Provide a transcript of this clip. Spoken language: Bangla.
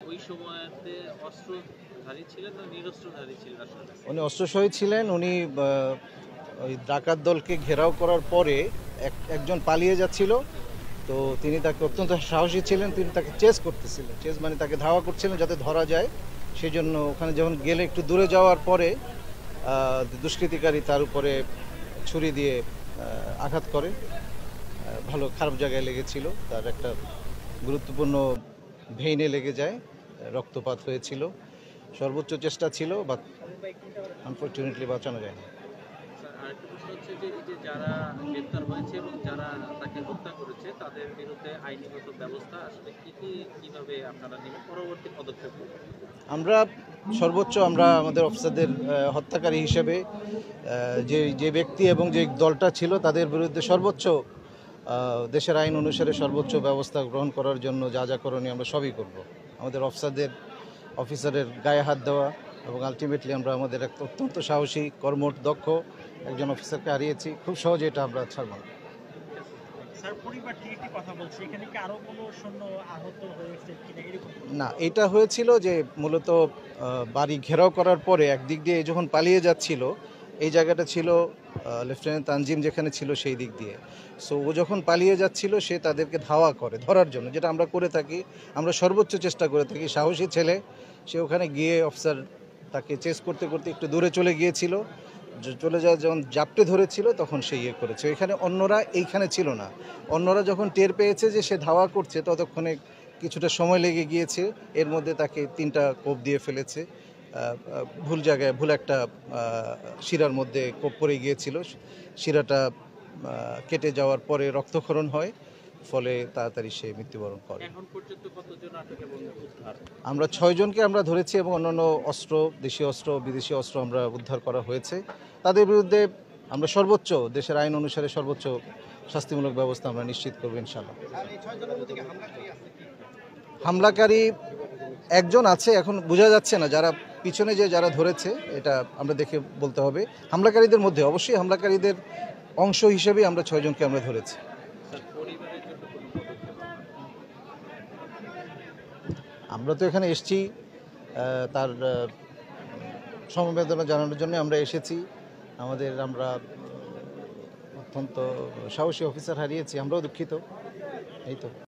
ওই সময়তে অস্ত্রধারী ছিলেন না নিরস্ত্রধারী ছিলেন আসলে? উনি অস্ত্রসহিত ছিলেন। উনি ওই ডাকাত দলকে ঘেরাও করার পরে একজন পালিয়ে যাচ্ছিল। তো তিনি তাকে অত্যন্ত সাহসী ছিলেন, তিনি তাকে চেস করতেছিলেন। চেস মানে তাকে ধাওয়া করছিলেন যাতে ধরা যায়। সেই জন্য ওখানে যখন গেলে একটু দূরে যাওয়ার পরে দুষ্কৃতিকারী তার উপরে ছুরি দিয়ে আঘাত করে। ভালো খারাপ জায়গায় লেগেছিল, তার একটা গুরুত্বপূর্ণ ভেইনে লেগে যায়, রক্তপাত হয়েছিল। সর্বোচ্চ চেষ্টা ছিল, বাট আনফর্চুনেটলি বাঁচানো যায়নি। স্যার, আরেকটা প্রশ্ন হচ্ছে যে এই যে যারা গ্রেপ্তার হয়েছে এবং যারা তাকে হত্যা করেছে তাদের বিরুদ্ধে আইনিগত ব্যবস্থা আসলে কিভাবে আপনারা নেবেন, পরবর্তী পদক্ষেপ? আমরা আমরা আমাদের অফিসারদের হত্যাকারী হিসেবে যে যে ব্যক্তি এবং যে দলটা ছিল তাদের বিরুদ্ধে সর্বোচ্চ দেশের আইন অনুসারে সর্বোচ্চ ব্যবস্থা গ্রহণ করার জন্য যা যা করণীয় আমরা সবই করব। আমাদের অফিসারের গায়ে হাত দেওয়া এবং আলটিমেটলি আমরা আমাদের একটা অত্যন্ত সাহসী কর্মঠ দক্ষ একজন অফিসারকে হারিয়েছি। খুব সহজে এটা আমরা ছাড়ব না। স্যার, পরিবার থেকে কি কথা বলছে? এখানে কি আরো কোনো সৈন্য আহত হয়েছে কিনা এরকম? না, এটা হয়েছিল যে মূলত বাড়ি ঘেরাও করার পরে একদিক দিয়ে যখন পালিয়ে যাচ্ছিল, এই জায়গাটা ছিল লেফটেন্যান্ট তানজিম যেখানে ছিল সেই দিক দিয়ে। সো ও যখন পালিয়ে যাচ্ছিল সে তাদেরকে ধাওয়া করে ধরার জন্য, যেটা আমরা করে থাকি। আমরা সর্বোচ্চ চেষ্টা করে থাকি। সাহসী ছেলে, সে ওখানে গিয়ে অফিসার তাকে চেস করতে করতে একটু দূরে চলে গিয়েছিল। চলে যাওয়া যখন জাপটে ধরেছিল তখন সে ইয়ে করেছে। এখানে অন্যরা এইখানে ছিল না। অন্যরা যখন টের পেয়েছে যে সে ধাওয়া করছে ততক্ষণে কিছুটা সময় লেগে গিয়েছে। এর মধ্যে তাকে 3টা কোপ দিয়ে ফেলেছে। ভুল জায়গায় ভুল একটা শিরার মধ্যে কোপ পড়ে গিয়েছিল। শিরাটা কেটে যাওয়ার পরে রক্তক্ষরণ হয়, ফলে তাড়াতাড়ি সে মৃত্যুবরণ করে। এখন পর্যন্ত কতজন আটক এবং উদ্ধার? আমরা 6 জনকে আমরা ধরেছি এবং অন্যান্য অস্ত্র, দেশীয় অস্ত্র, বিদেশি অস্ত্র আমরা উদ্ধার করা হয়েছে। তাদের বিরুদ্ধে আমরা সর্বোচ্চ দেশের আইন অনুসারে সর্বোচ্চ শাস্তিমূলক ব্যবস্থা আমরা নিশ্চিত করব ইনশাআল্লাহ। হামলাকারী একজন আছে, এখন বোঝা যাচ্ছে না। যারা পিছনে যারা ধরেছে এটা আমরা দেখে বলতে হবে। হামলাকারীদের মধ্যে অবশ্যই হামলাকারীদের অংশ হিসেবে আমরা 6 জনকে আমরা ধরেছি। স্যার, পরিবারের জন্য কোনো পদক্ষেপ? আমরা তো এখানে এসেছি তার সমবেদনা জানানোর জন্য আমরা এসেছি। আমরা অত্যন্ত সাহসী অফিসার হারিয়েছি, আমরাও দুঃখিত। এই তো।